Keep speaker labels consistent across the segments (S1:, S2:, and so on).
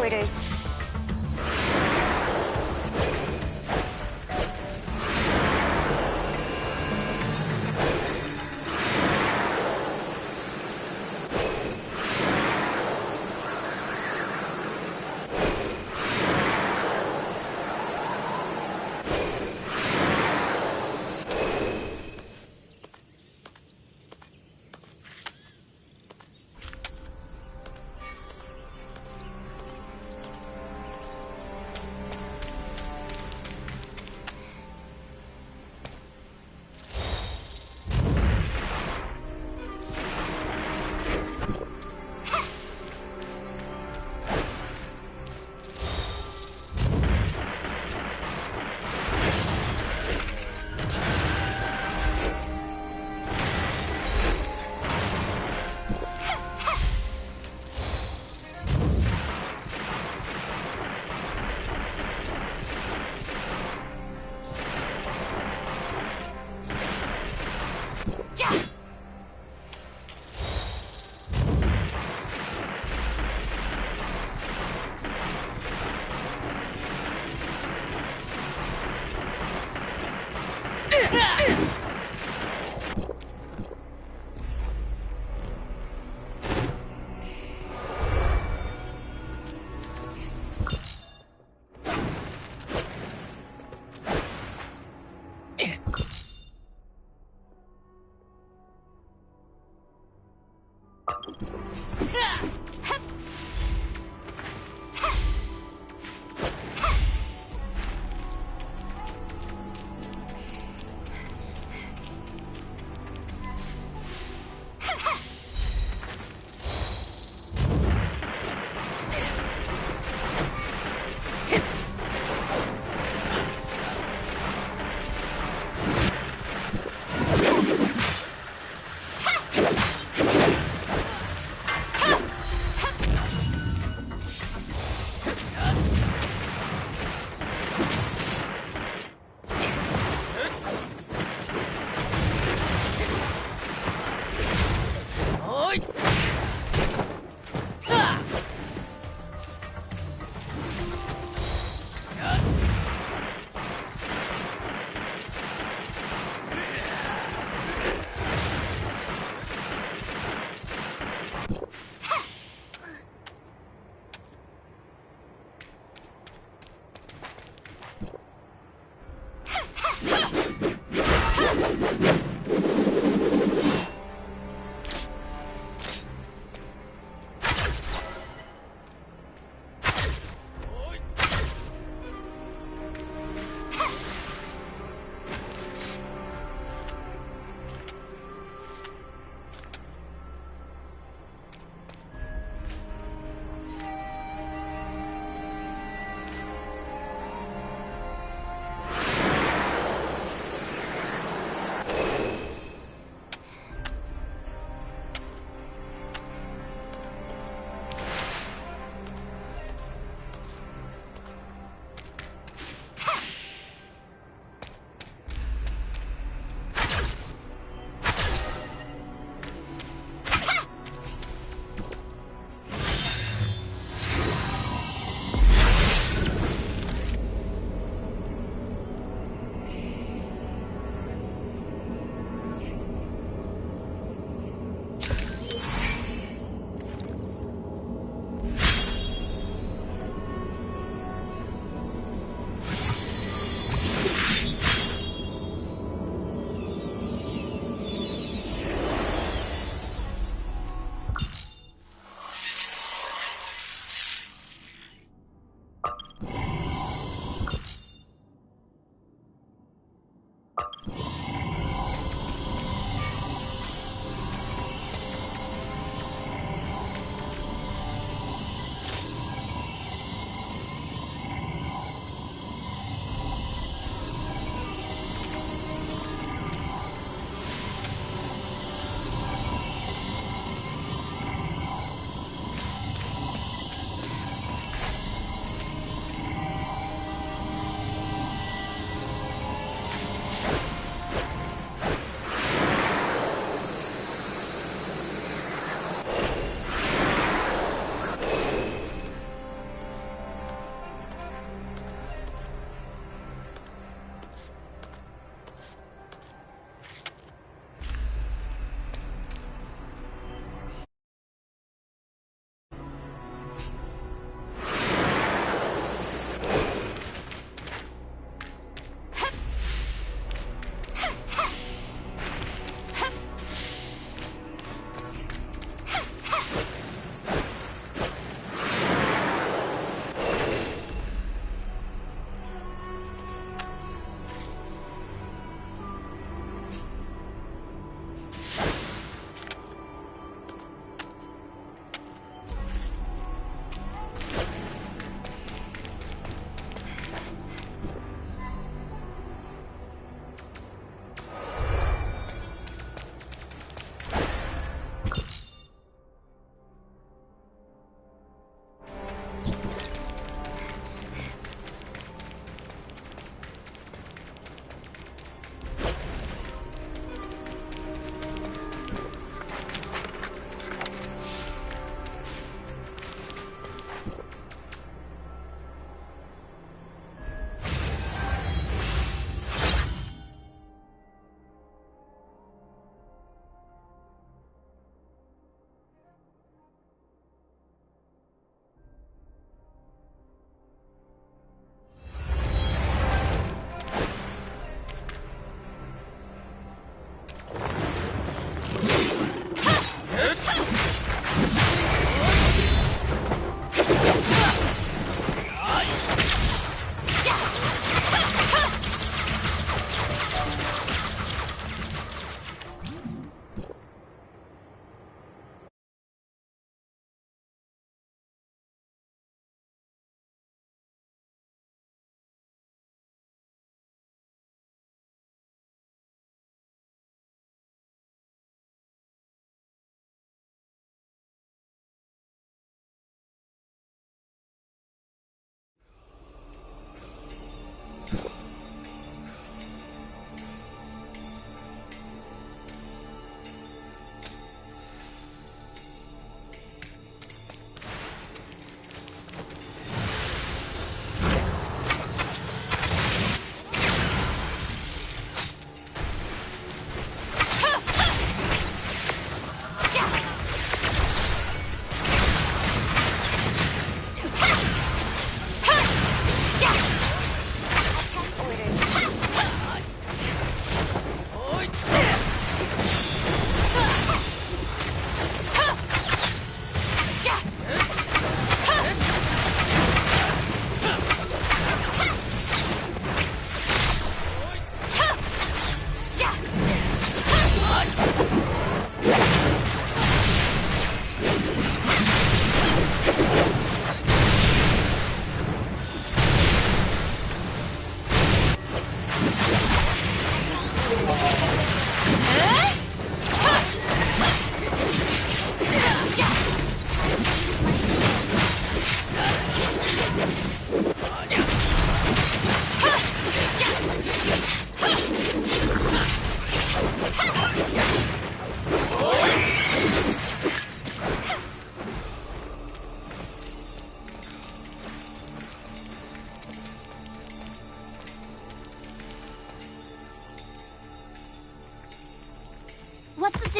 S1: headquarters.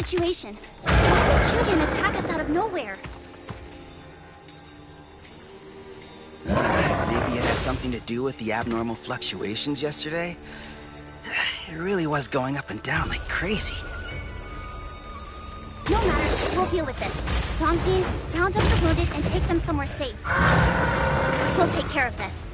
S1: situation? Why did Julian attack us out of nowhere?
S2: Maybe it has something to do with the abnormal fluctuations yesterday? It really was going up and down like crazy.
S1: No matter, we'll deal with this. Dongjin, round up the wounded and take them somewhere safe. We'll take care of this.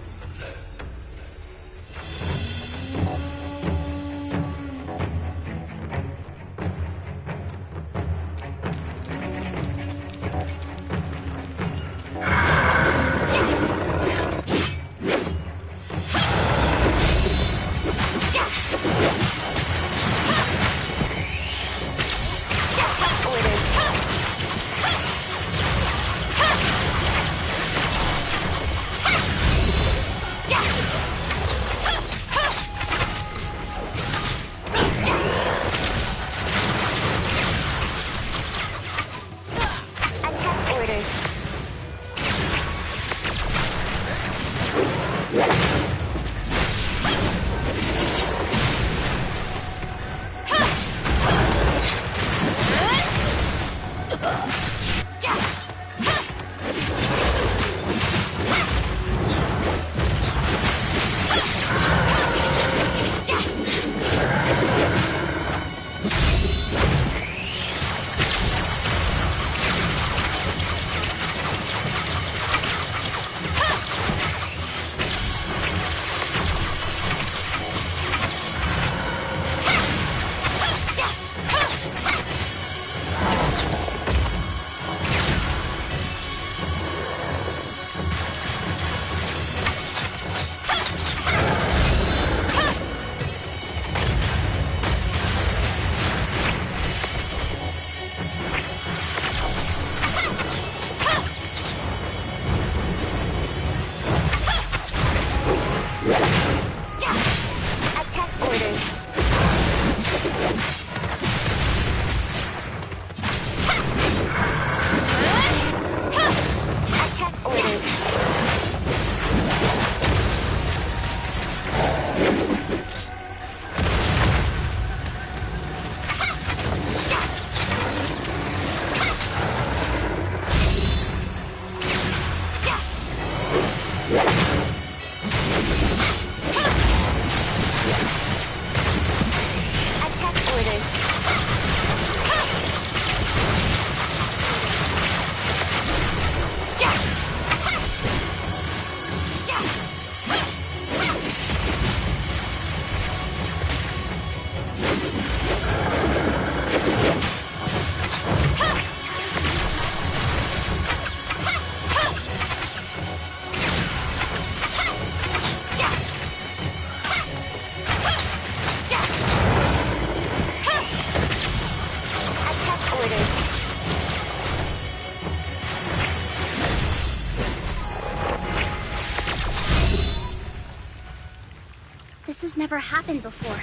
S1: Never happened before.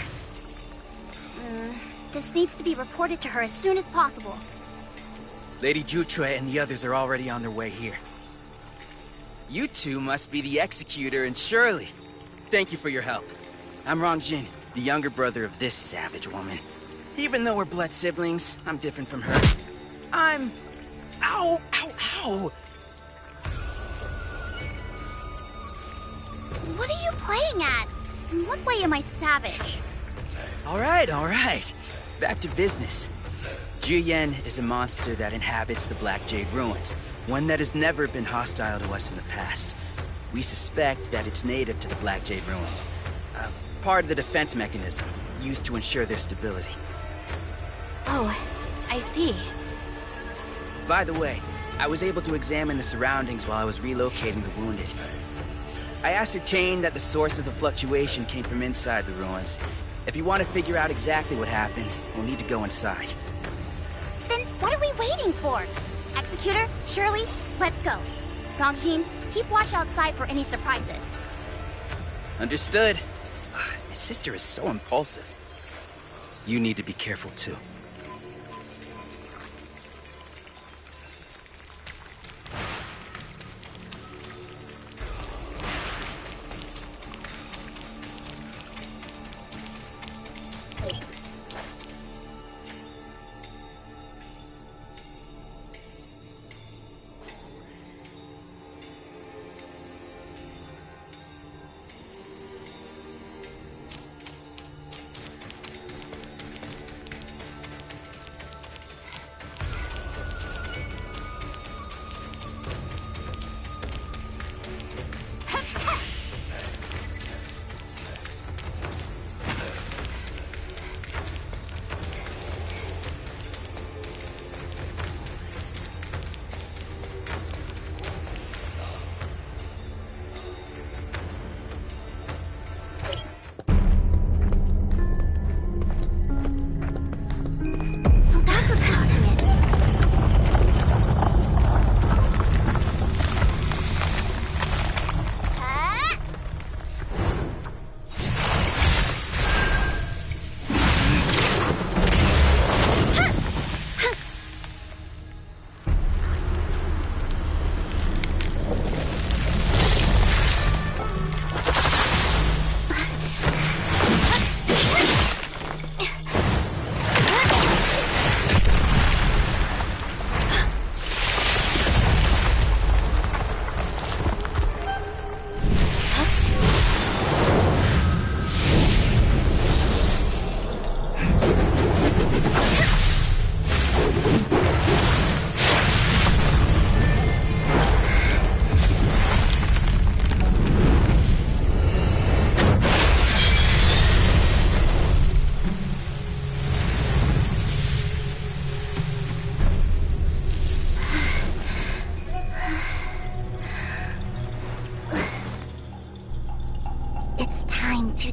S1: This needs to be reported to her as soon as possible.
S2: Lady Jutre and the others are already on their way here. You two must be the Executor and Shirley. Thank you for your help. I'm Rongjin, the younger brother of this savage woman. Even though we're blood siblings, I'm different from her. I'm... Ow! Ow! Ow!
S1: What are you playing at? In what way am I savage?
S2: Alright, alright. Back to business. Juyen is a monster that inhabits the Black Jade Ruins, one that has never been hostile to us in the past. We suspect that it's native to the Black Jade Ruins, part of the defense mechanism used to ensure their stability.
S1: Oh, I see.
S2: By the way, I was able to examine the surroundings while I was relocating the wounded. I ascertained that the source of the fluctuation came from inside the ruins. If you want to figure out exactly what happened, we'll need to go inside.
S1: Then what are we waiting for? Executor, Shirley, let's go. Rongjin, keep watch outside for any surprises.
S2: Understood. My sister is so impulsive. You need to be careful too.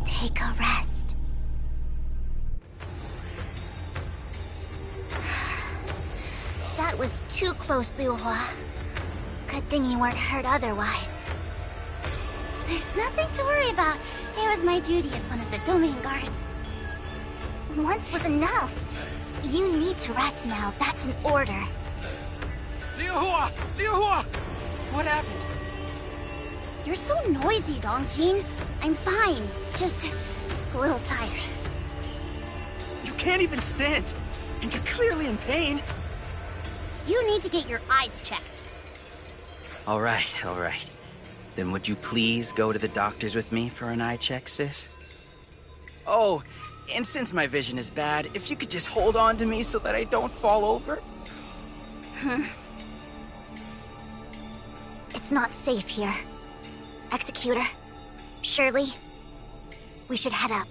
S1: Take a rest. That was too close, Liu Hua. Good thing you weren't hurt otherwise. Nothing to worry about. It was my duty as one of the domain guards. Once was enough. You need to rest now. That's an order.
S2: Liu Hua! Liu Hua! What happened?
S1: You're so noisy, Dongjin. I'm fine. Just a little tired.
S2: You can't even stand, and you're clearly in pain.
S1: You need to get your eyes checked.
S2: All right. Then would you please go to the doctors with me for an eye check, sis? Oh, and since my vision is bad, if you could just hold on to me so that I don't fall over.
S1: It's not safe here. Executor, Shirley, we should head up.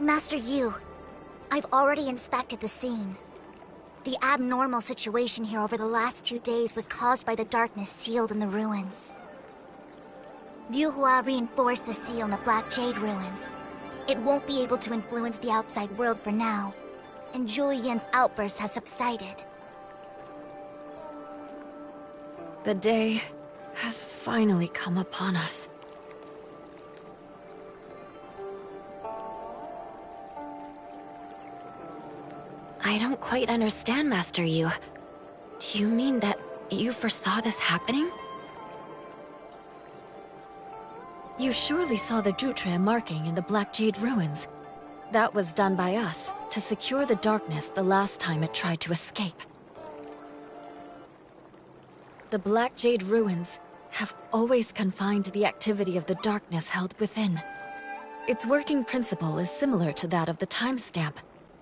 S1: Master Yu, I've already inspected the scene. The abnormal situation here over the last 2 days was caused by the darkness sealed in the ruins. Liu Hua reinforced the seal in the Black Jade ruins. It won't be able to influence the outside world for now, and Zhu Yan's outburst has subsided.
S3: The day has finally come upon us. I don't quite understand, Master Yu. Do you mean that you foresaw this happening? You surely saw the Jutre marking in the Black Jade ruins. That was done by us to secure the darkness the last time it tried to escape. The Black Jade ruins have always confined the activity of the darkness held within. Its working principle is similar to that of the timestamp,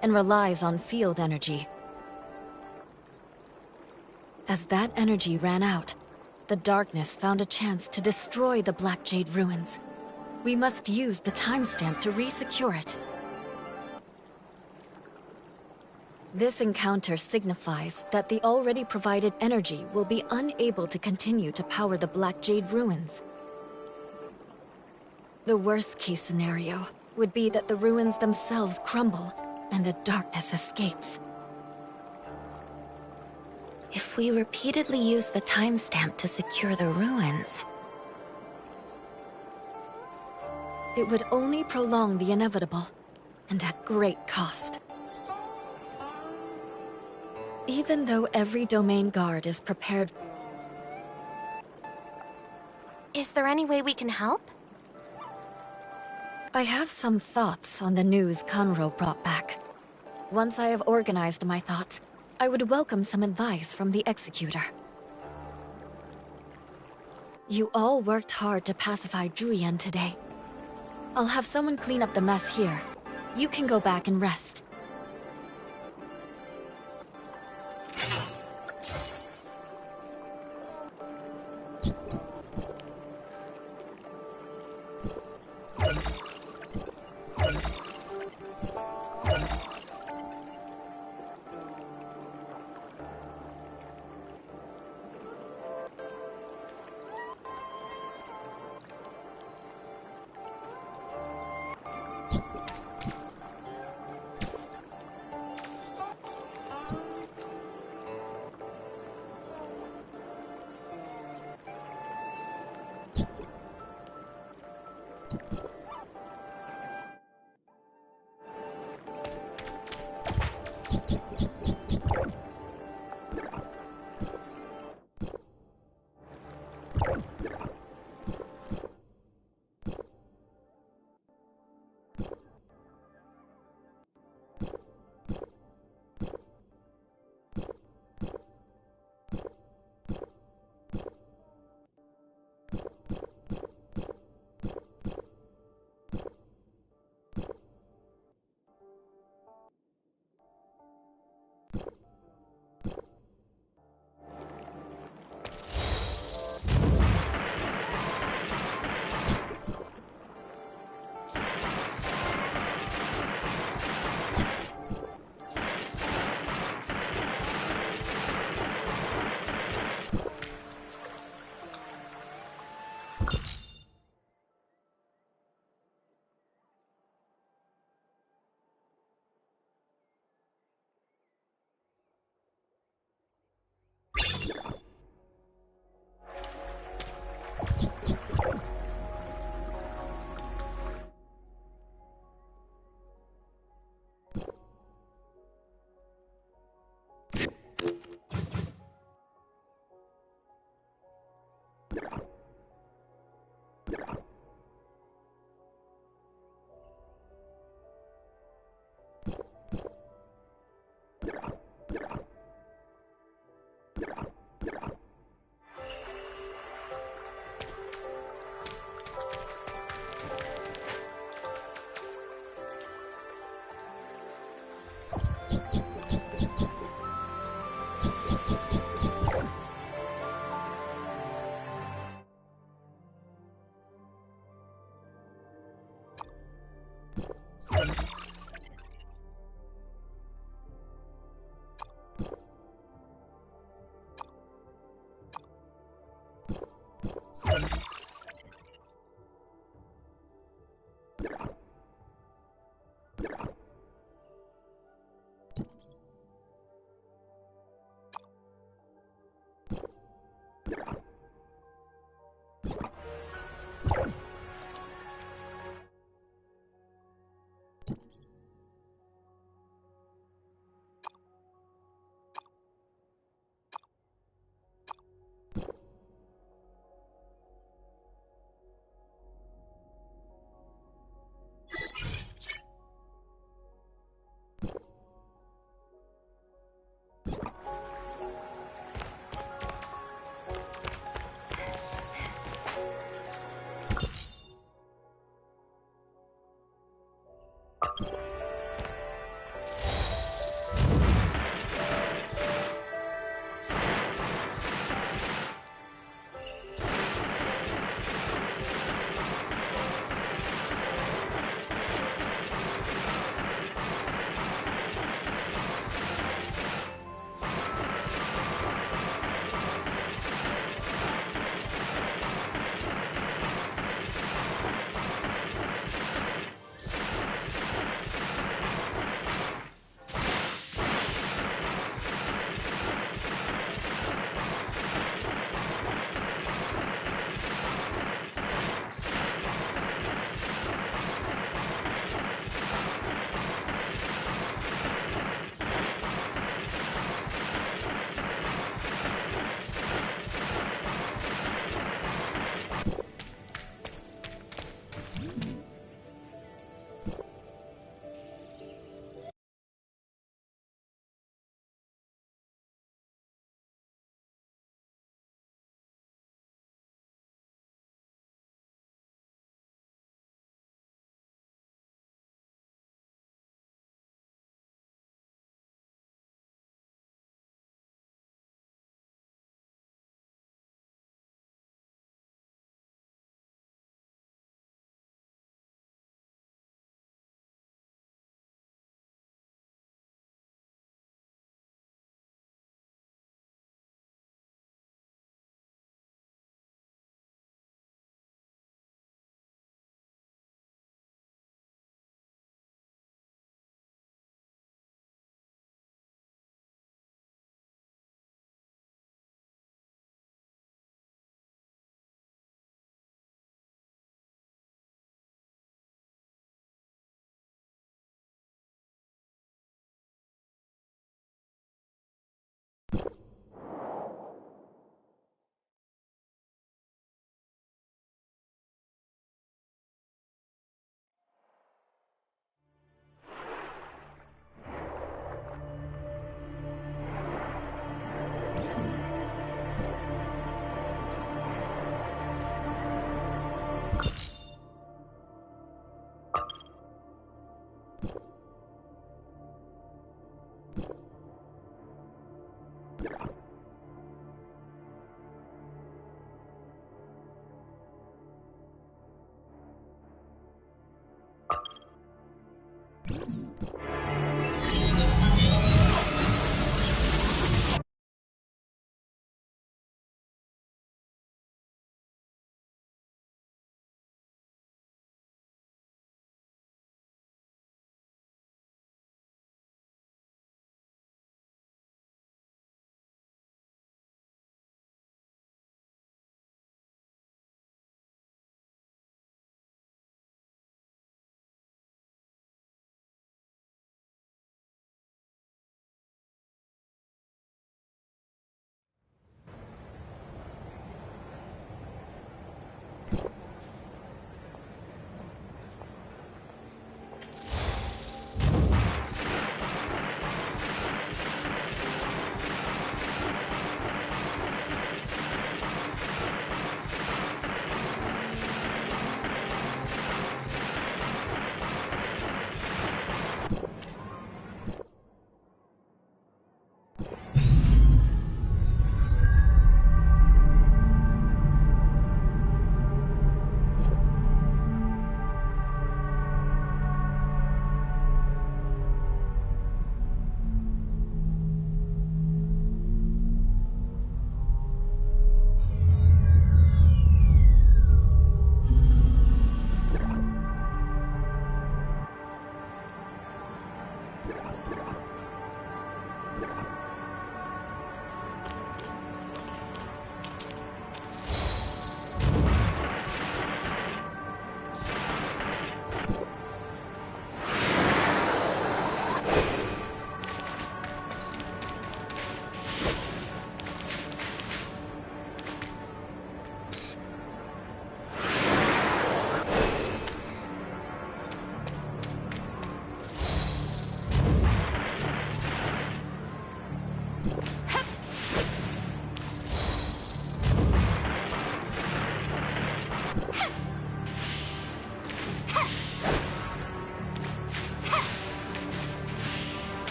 S3: and relies on field energy. As that energy ran out, the darkness found a chance to destroy the Black Jade ruins. We must use the timestamp to re-secure it. This encounter signifies that the already provided energy will be unable to continue to power the Black Jade ruins. The worst-case scenario would be that the ruins themselves crumble and the darkness escapes. If we repeatedly use the timestamp to secure the ruins, it would only prolong the inevitable, and at great cost. Even though every domain guard is prepared...
S4: Is there any way we can help?
S3: I have some thoughts on the news Kanro brought back. Once I have organized my thoughts, I would welcome some advice from the Executor. You all worked hard to pacify Julian today. I'll have someone clean up the mess here. You can go back and rest.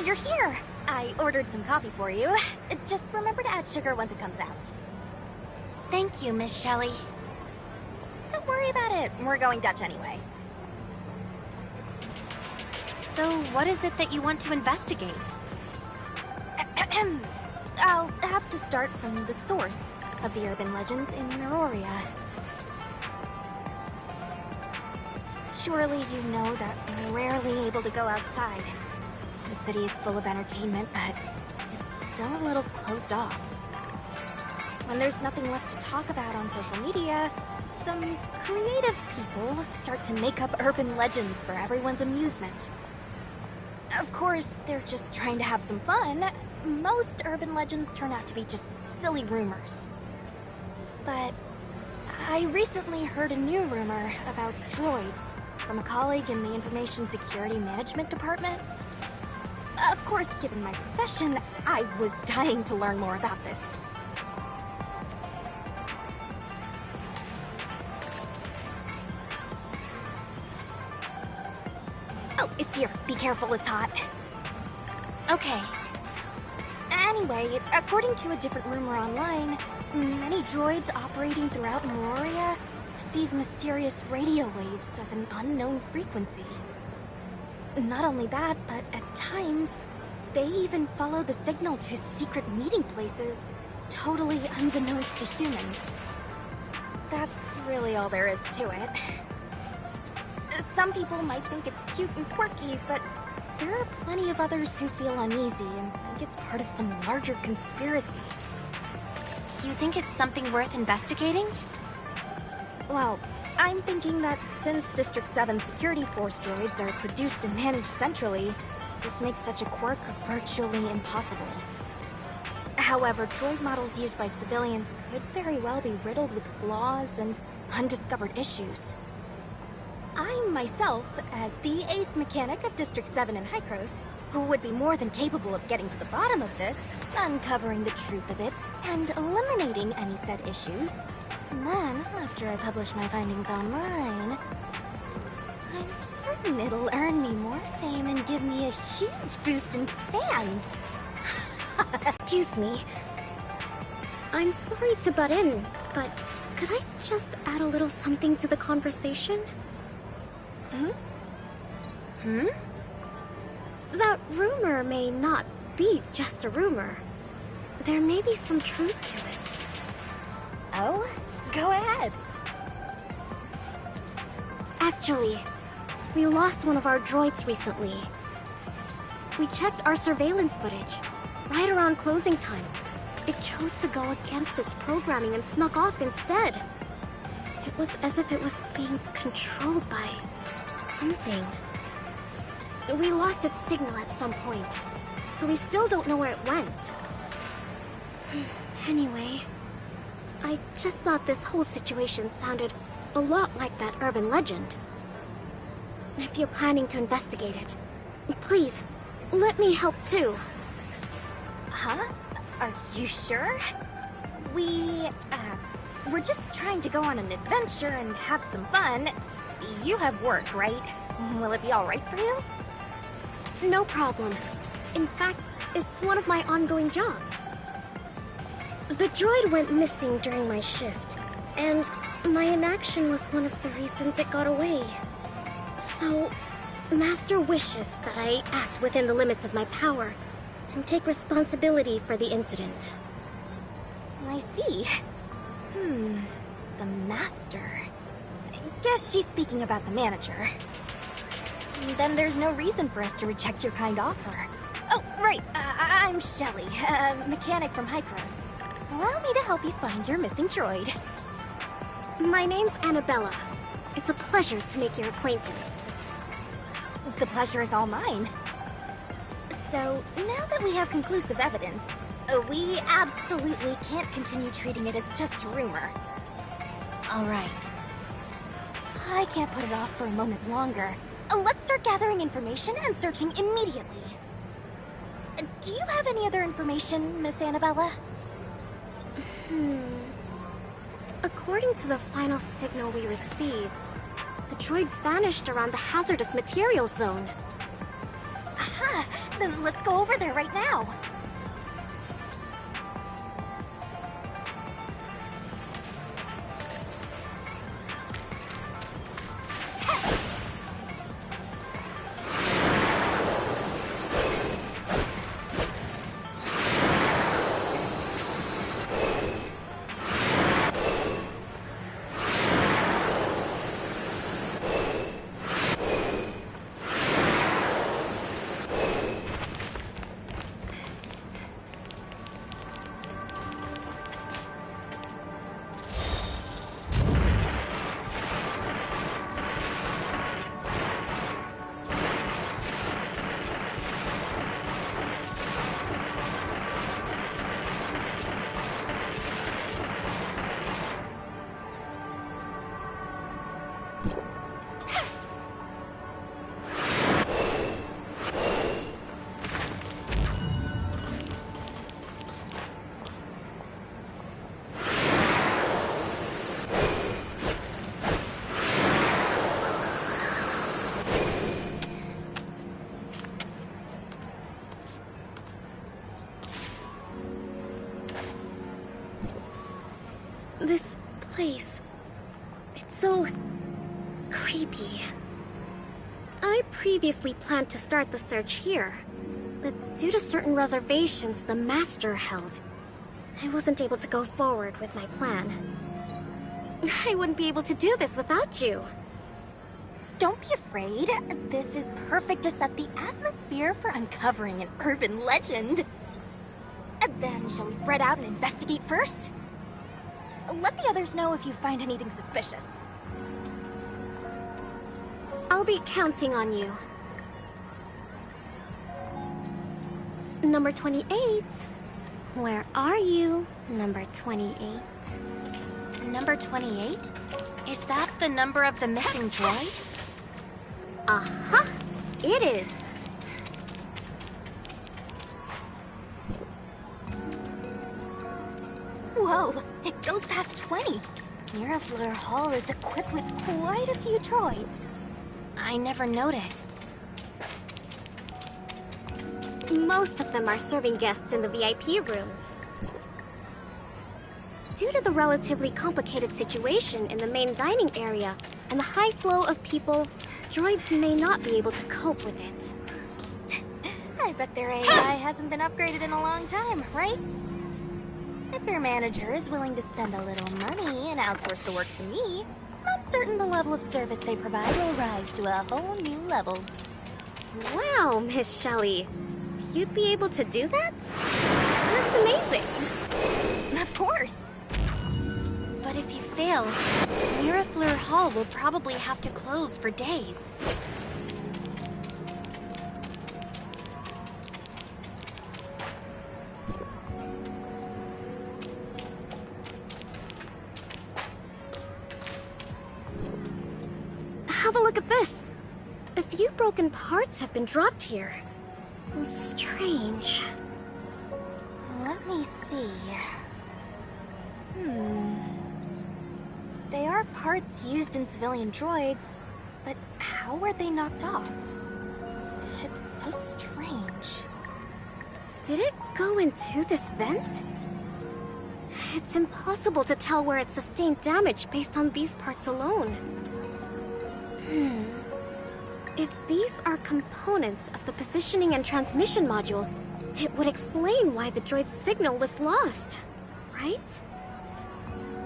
S5: you're here! I ordered some coffee for you. Just remember to add sugar once it comes out.
S1: Thank you, Miss Shelley.
S5: Don't worry about it. We're going Dutch anyway.
S4: So, what is it that you want to investigate?
S5: I'll have to start from the source of the urban legends in Meroria. Surely you know that we're rarely able to go outside. The city is full of entertainment, but it's still a little closed off. When there's nothing left to talk about on social media, some creative people start to make up urban legends for everyone's amusement. Of course, they're just trying to have some fun. Most urban legends turn out to be just silly rumors. But I recently heard a new rumor about droids from a colleague in the Information Security Management Department. Of course, given my profession, I was dying to learn more about this. Oh, it's here. Be careful, it's hot.
S1: Okay.
S5: Anyway, according to a different rumor online, many droids operating throughout Meroria receive mysterious radio waves of an unknown frequency. Not only that, but at times, they even follow the signal to secret meeting places, totally unbeknownst to humans. That's really all there is to it. Some people might think it's cute and quirky, but there are plenty of others who feel uneasy and think it's part of some larger conspiracy.
S4: You think it's something worth investigating?
S5: Well, I'm thinking that since District 7 security force droids are produced and managed centrally, this makes such a quirk virtually impossible. However, droid models used by civilians could very well be riddled with flaws and undiscovered issues. I myself, as the ace mechanic of District 7 in Hykros, who would be more than capable of getting to the bottom of this, uncovering the truth of it, and eliminating any said issues. And then, after I publish my findings online, I'm certain it'll earn me more fame and give me a huge boost in fans.
S6: Excuse me. I'm sorry to butt in, but could I just add a little something to the conversation? That rumor may not be just a rumor. There may be some truth to it.
S5: Oh? Go ahead.
S6: Actually, we lost one of our droids recently. We checked our surveillance footage, right around closing time. It chose to go against its programming and snuck off instead. It was as if it was being controlled by something. We lost its signal at some point, so we still don't know where it went. Anyway, I just thought this whole situation sounded a lot like that urban legend. If you're planning to investigate it, please, let me help too.
S5: Huh? Are you sure? We're just trying to go on an adventure and have some fun. You have work, right? Will it be alright for you?
S6: No problem. In fact, it's one of my ongoing jobs. The droid went missing during my shift, and my inaction was one of the reasons it got away. So, Master wishes that I act within the limits of my power and take responsibility for the incident.
S5: I see. The Master. I guess she's speaking about the manager. Then there's no reason for us to reject your kind offer. Oh, right. I'm Shelley, a mechanic from Hykros. Allow me to help you find your missing droid.
S6: My name's Annabella. It's a pleasure to make your acquaintance.
S5: The pleasure is all mine. So, now that we have conclusive evidence, we absolutely can't continue treating it as just a rumor.
S1: All right.
S5: I can't put it off for a moment longer. Let's start gathering information and searching immediately. Do you have any other information, Miss Annabella?
S6: According to the final signal we received, the droid vanished around the hazardous materials zone.
S5: Aha! Then let's go over there right now.
S6: This place... it's so... creepy. I previously planned to start the search here, but due to certain reservations the Master held, I wasn't able to go forward with my plan. I wouldn't be able to do this without you.
S5: Don't be afraid. This is perfect to set the atmosphere for uncovering an urban legend. And then, shall we spread out and investigate first? Let the others know if you find anything suspicious.
S6: I'll be counting on you. Number 28. Where are you, number 28?
S4: Number 28? Is that the number of the missing droid?
S6: Uh-huh. It is.
S5: Whoa, it goes past 20. Mirafleur Hall is equipped with quite a few droids.
S4: I never noticed.
S6: Most of them are serving guests in the VIP rooms. Due to the relatively complicated situation in the main dining area and the high flow of people, droids may not be able to cope with it.
S5: I bet their AI hasn't been upgraded in a long time, right? If your manager is willing to spend a little money and outsource the work to me, I'm certain the level of service they provide will rise to a whole new level.
S6: Wow, Miss Shelley. You'd be able to do that? That's amazing.
S5: Of course.
S4: But if you fail, Mirafleur Hall will probably have to close for days.
S6: Have a look at this. A few broken parts have been dropped here. Strange.
S5: Let me see. They are parts used in civilian droids, but how were they knocked off? It's so strange.
S6: Did it go into this vent? It's impossible to tell where it sustained damage based on these parts alone. If these are components of the positioning and transmission module, it would explain why the droid's signal was lost, right?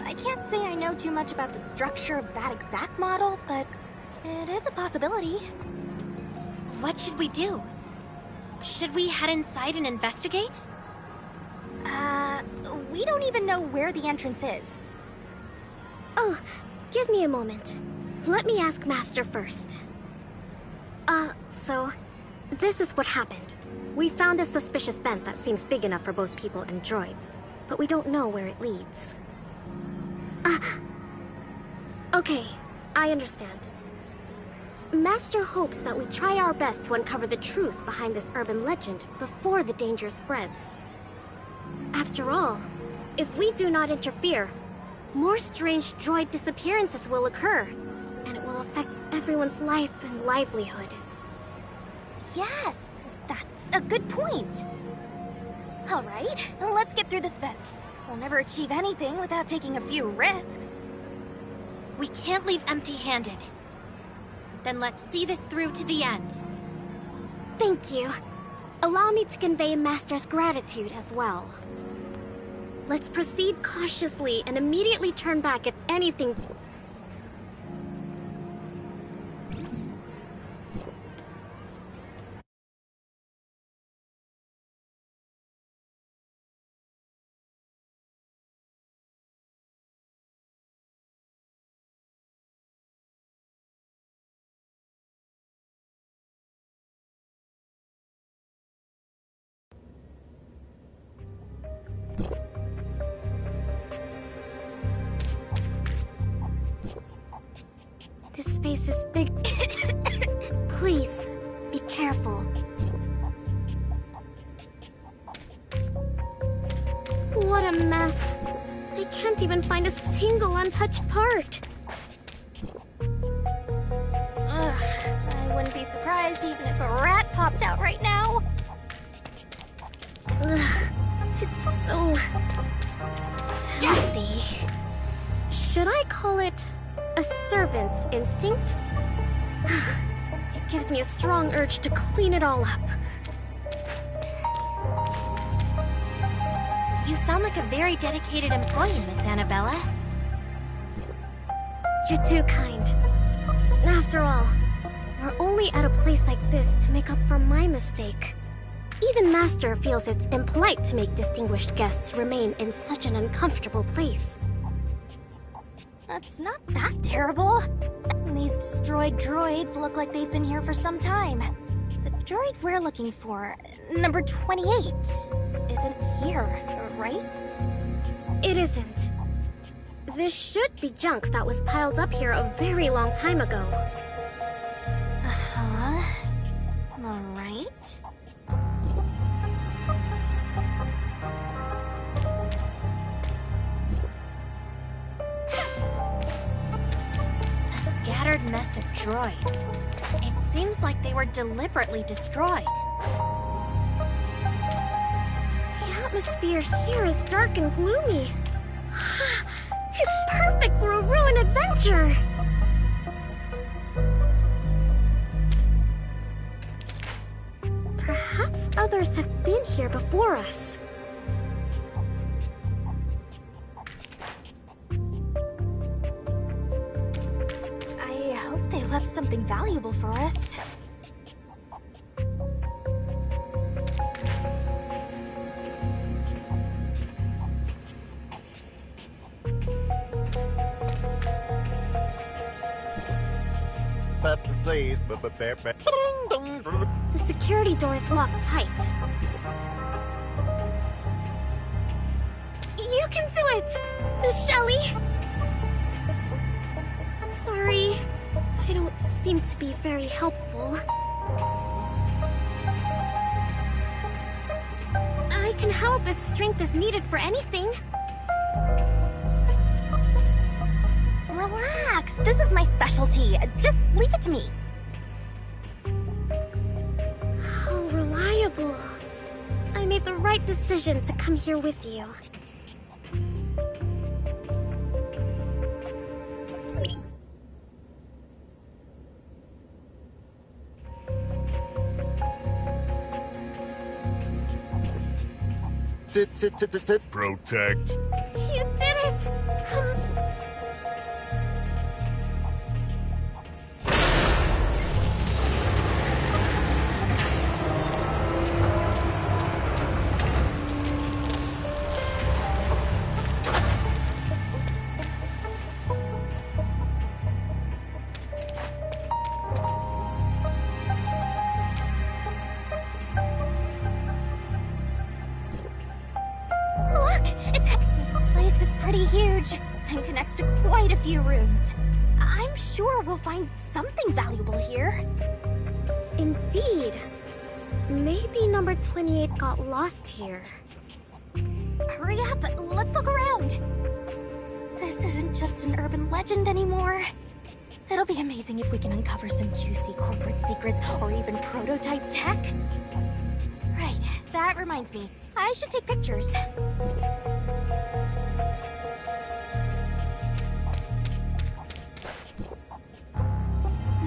S5: I can't say I know too much about the structure of that exact model, but it is a possibility.
S4: What should we do? Should we head inside and investigate?
S5: We don't even know where the entrance is.
S6: Oh, give me a moment. Let me ask Master first. So, this is what happened. We found a suspicious vent that seems big enough for both people and droids, but we don't know where it leads. Okay, I understand. Master hopes that we try our best to uncover the truth behind this urban legend before the danger spreads. After all, if we do not interfere, more strange droid disappearances will occur, and it will affect everyone's life and livelihood.
S5: Yes, That's a good point. Alright, let's get through this vent. We'll never achieve anything without taking a few risks.
S4: We can't leave empty-handed. Then let's see this through to the end.
S6: Thank you. Allow me to convey Master's gratitude as well. Let's proceed cautiously and immediately turn back if anything... This space is big. Please, be careful. What a mess. I can't even find a single untouched part.
S5: Ugh, I wouldn't be surprised even if a rat popped out right now.
S6: Ugh, it's so... filthy. Should I call it a servant's instinct? It gives me a strong urge to clean it all up.
S4: You sound like a very dedicated employee, Miss Annabella.
S6: You're too kind. After all, we're only at a place like this to make up for my mistake. Even Master feels it's impolite to make distinguished guests remain in such an uncomfortable place.
S5: That's not that terrible. These destroyed droids look like they've been here for some time. The droid we're looking for, number 28, isn't here, right?
S6: It isn't. This should be junk that was piled up here a very long time ago.
S5: Uh-huh. Alright.
S4: A scattered mess of droids. It seems like they were deliberately destroyed.
S6: The atmosphere here is dark and gloomy. It's perfect for a ruined adventure! Perhaps others have been here before us.
S5: I hope they left something valuable for us.
S7: Please.
S6: The security door is locked tight. You can do it, Miss Shelley! Sorry, I don't seem to be very helpful. I can help if strength is needed for anything.
S5: Relax, this is my specialty. Just leave it to me.
S6: How reliable. I made the right decision to come here with you.
S7: Protect.
S6: You did it!
S5: Look, this place is pretty huge and connects to quite a few rooms. I'm sure we'll find something valuable here.
S6: Indeed. Maybe number 28 got lost here.
S5: Hurry up, let's look around. This isn't just an urban legend anymore. It'll be amazing if we can uncover some juicy corporate secrets or even prototype tech. that reminds me. I should take pictures.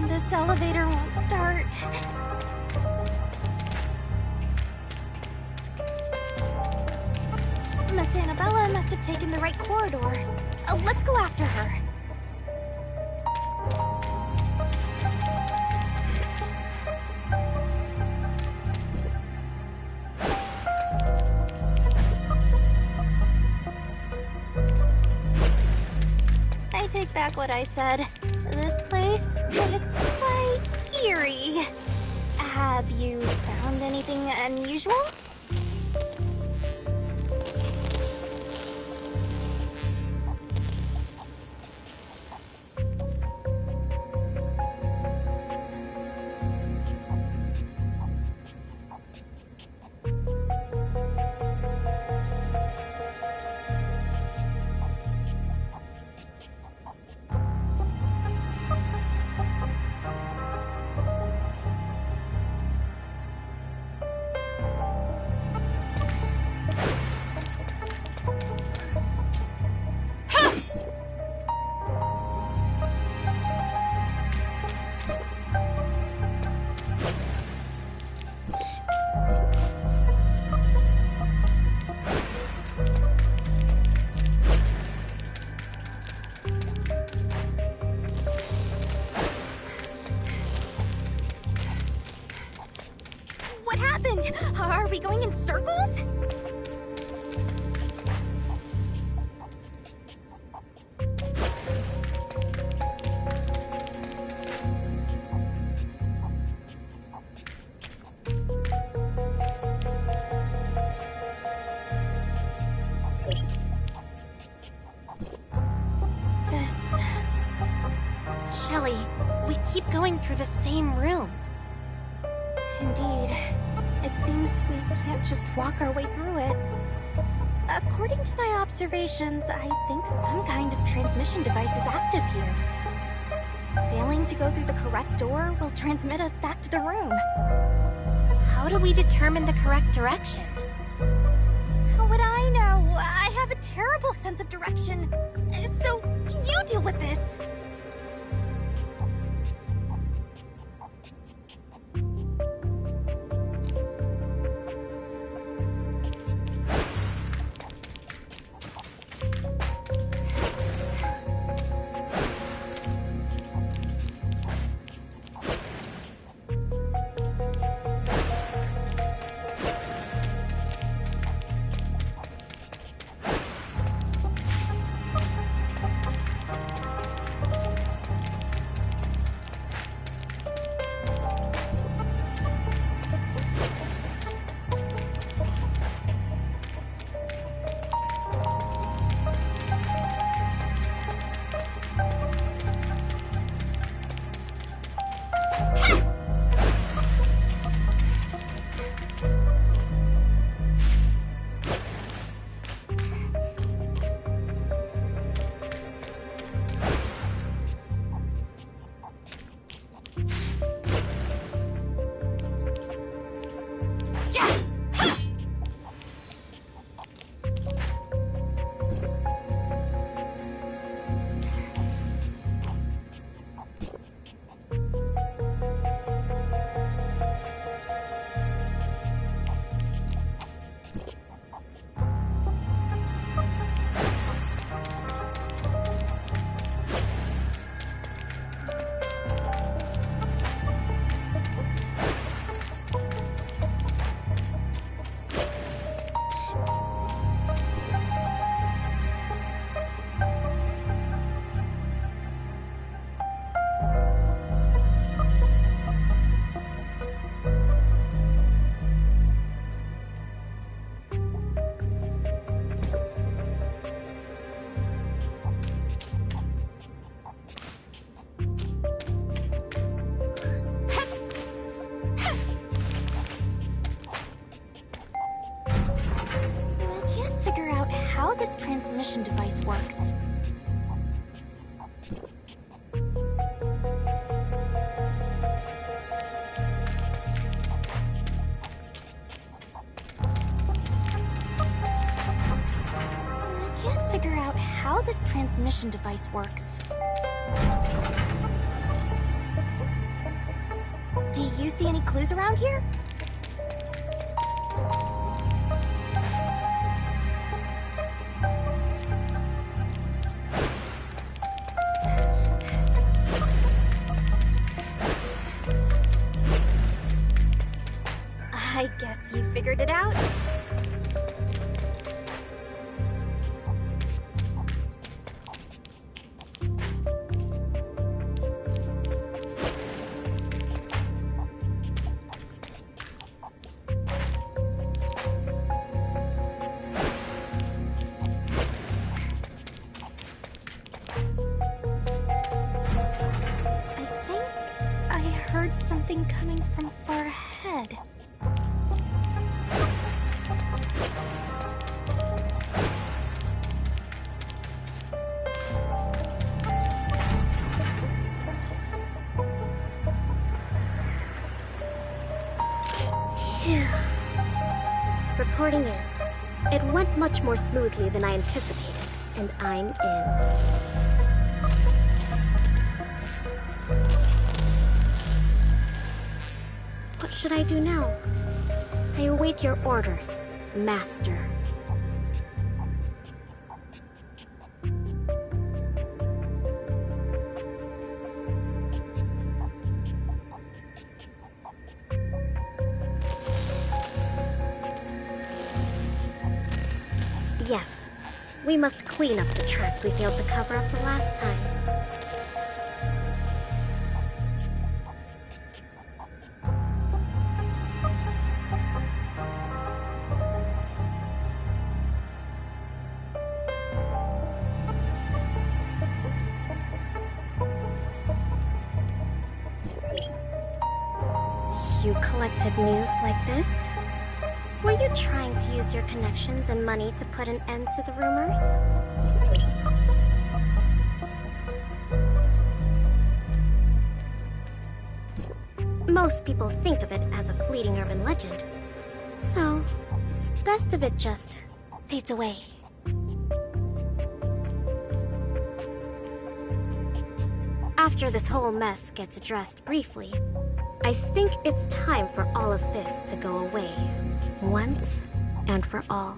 S5: This elevator won't start. Miss Annabella must have taken the right corridor. Let's go after her. I take back what I said. This place is quite eerie. Have you found anything unusual? What happened? Are we going in circles?
S4: Shelly, we keep going through the same room.
S5: Indeed. It seems we can't just walk our way through it. According to my observations, I think some kind of transmission device is active here. Failing to go through the correct door will transmit us back to the room.
S4: How do we determine the correct direction?
S5: How would I know? I have a terrible sense of direction. So, you deal with this. How this transmission device works. this transmission device works. Do you see any clues around here? I guess you figured it out. I heard something coming from far ahead.
S6: Reporting in. It went much more smoothly than I anticipated, and I'm in. What should I do now? I await your orders, Master. Yes, we must clean up the tracks we failed to cover up the last time. You collected news like this? Were you trying to use your connections and money to put an end to the rumors? Most people think of it as a fleeting urban legend, so it's best if it just fades away. After this whole mess gets addressed briefly, I think it's time for all of this to go away. Once and for all.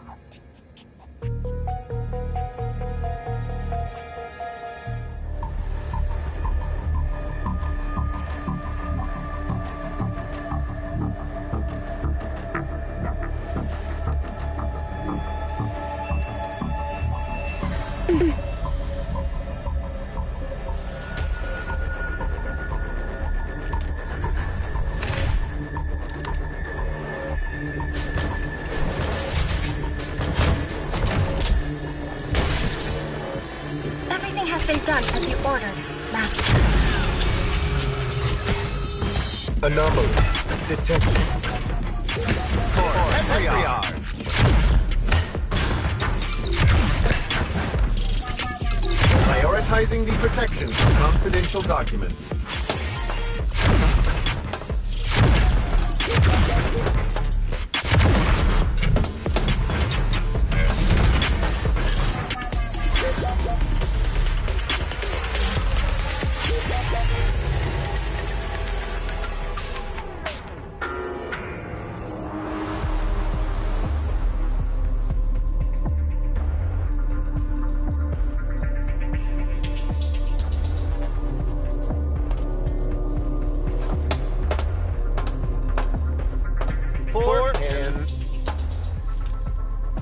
S6: Done as you ordered, Master.
S7: Anomaly detected. For Etriar. Prioritizing the protection of confidential documents.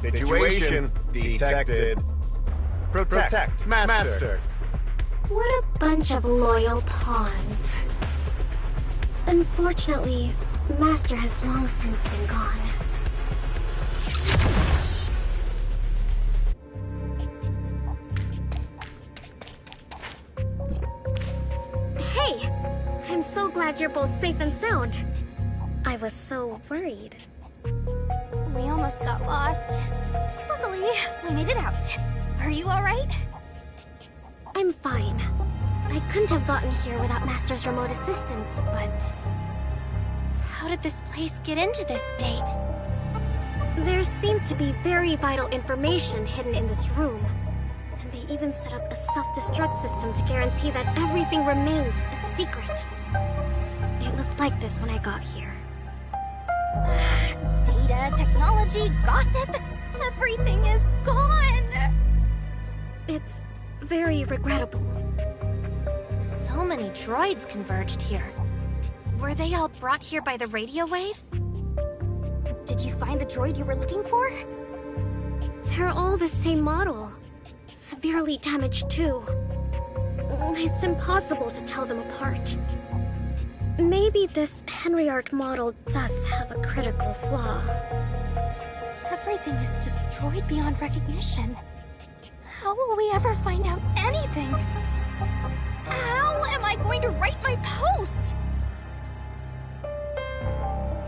S7: Situation detected. Protect, Master.
S6: What a bunch of loyal pawns. Unfortunately, Master has long since been gone. Hey! I'm so glad you're both safe and sound. I was so worried.
S5: We almost got lost. Luckily, we made it out. Are you alright?
S6: I'm fine. I couldn't have gotten here without Master's remote assistance, but...
S4: How did this place get into this state?
S6: There seemed to be very vital information hidden in this room. And They even set up a self-destruct system to guarantee that everything remains a secret. It was like this when I got here.
S5: Data, technology, gossip, everything is gone!
S6: It's very regrettable.
S4: So many droids converged here. Were they all brought here by the radio waves?
S5: Did you find the droid you were looking for?
S6: They're all the same model. Severely damaged too. It's impossible to tell them apart. Maybe this Henriart model does have a critical flaw.
S5: Everything is destroyed beyond recognition. How will we ever find out anything? How am I going to write my post?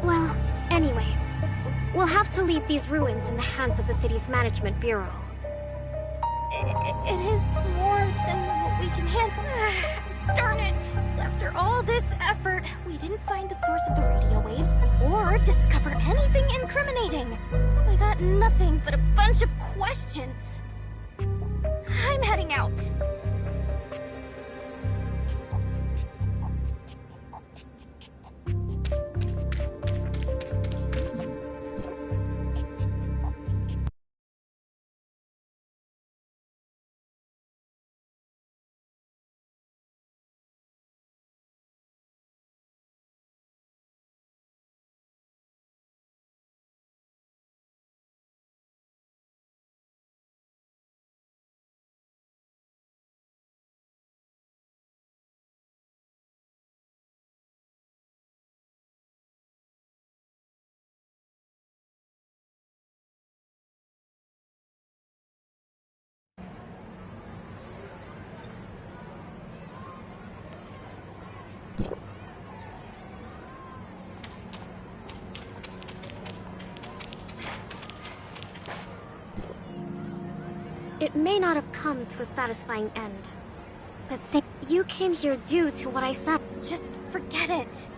S6: Well, anyway, we'll have to leave these ruins in the hands of the city's management bureau.
S5: It is more than what we can handle. Darn it! After all this effort, we didn't find the source of the radio waves or discover anything incriminating. We got nothing but a bunch of questions. I'm heading out.
S6: It may not have come to a satisfying end, but you came here due to what I said.
S5: Just forget it.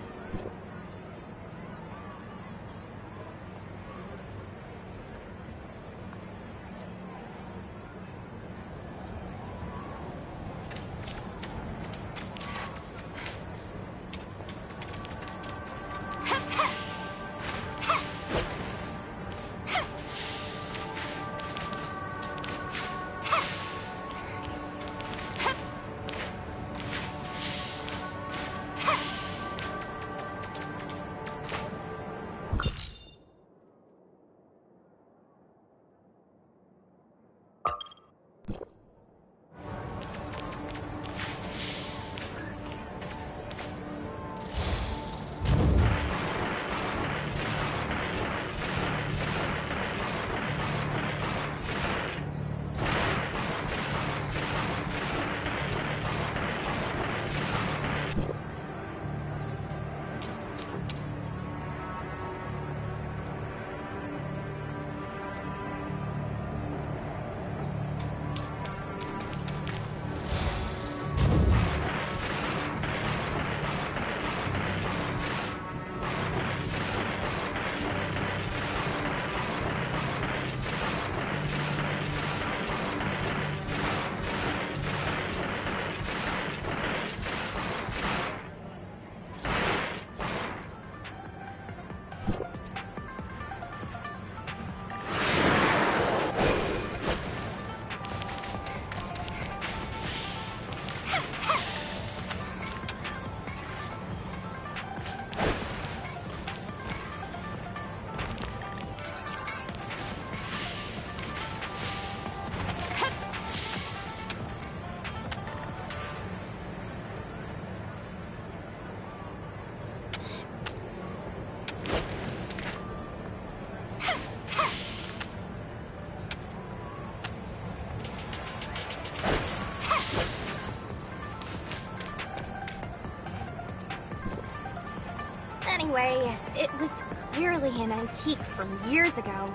S5: Anyway, it was clearly an antique from years ago,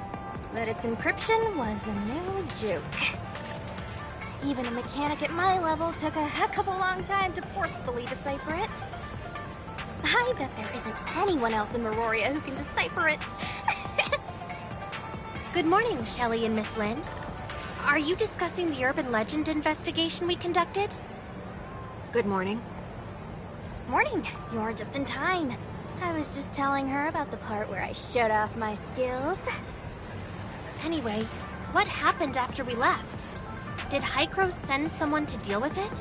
S5: but its encryption was no joke. Even a mechanic at my level took a heck of a long time to forcefully decipher it. I bet there isn't anyone else in Meroria who can decipher it.
S4: Good morning, Shelley and Miss Lynn. Are you discussing the urban legend investigation we conducted?
S5: Good morning. Morning. You're just in time. I was just telling her about the part where I showed off my skills.
S4: Anyway, what happened after we left? Did Hykros send someone to deal with it?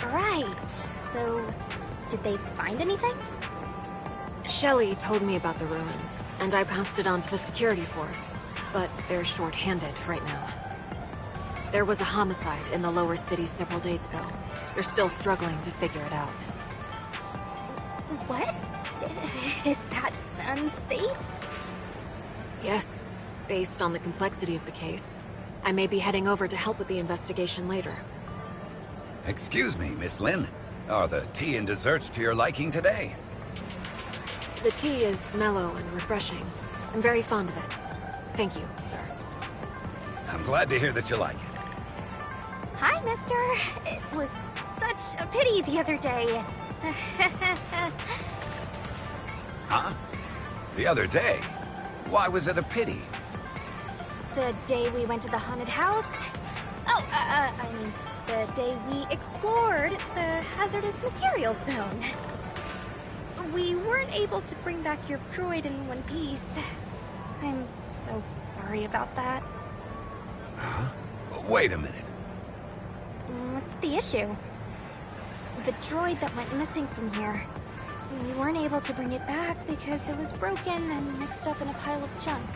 S5: Right. So, did they find anything?
S3: Shelly told me about the ruins, and I passed it on to the security force. But they're short-handed right now. There was a homicide in the lower city several days ago. They're still struggling to figure it out.
S5: What? Is that unsafe?
S3: Yes, based on the complexity of the case. I may be heading over to help with the investigation later.
S8: Excuse me, Miss Lin. Are the tea and desserts to your liking today?
S3: The tea is mellow and refreshing. I'm very fond of it. Thank you, sir.
S8: I'm glad to hear that you like it.
S5: Hi, mister. It was such a pity the other day.
S8: Huh? The other day? Why was it a pity?
S5: The day we went to the haunted house? Oh, I mean, the day we explored the hazardous materials zone. We weren't able to bring back your droid in one piece. I'm so sorry about that.
S8: Huh? Wait a minute.
S5: What's the issue? The droid that went missing from here. We weren't able to bring it back because it was broken and mixed up in a pile of junk.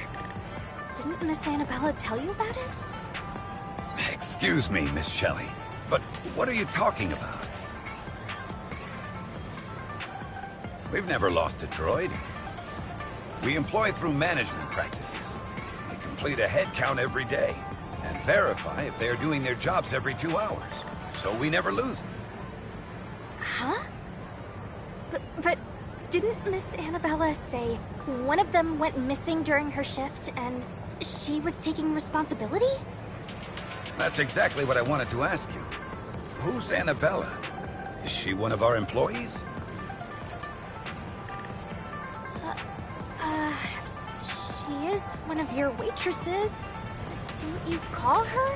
S5: Didn't Miss Annabella tell you about it?
S8: Excuse me, Miss Shelley, but what are you talking about? We've never lost a droid. We employ through management practices. We complete a head count every day and verify if they are doing their jobs every 2 hours, so we never lose them.
S5: Huh? But didn't Miss Annabella say one of them went missing during her shift and she was taking responsibility?
S8: That's exactly what I wanted to ask you. Who's Annabella? Is she one of our employees?
S5: She is one of your waitresses. Didn't you call her?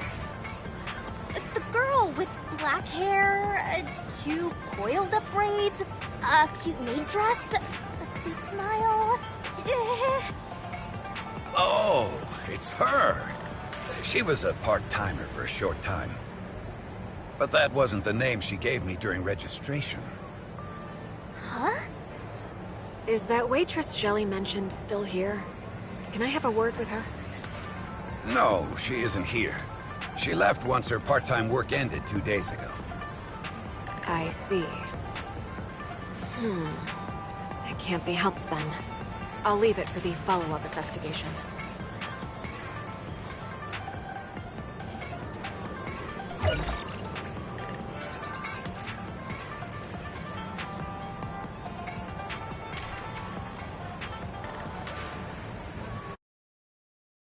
S5: The girl with black hair, 2 coiled up braids, a cute maid dress, a sweet smile.
S8: Oh, it's her. She was a part-timer for a short time. But that wasn't the name she gave me during registration.
S5: Huh?
S3: Is that waitress Shelly mentioned still here? Can I have a word with her?
S8: No, she isn't here. She left once her part-time work ended 2 days ago.
S3: I see. It can't be helped then. I'll leave it for the follow-up investigation.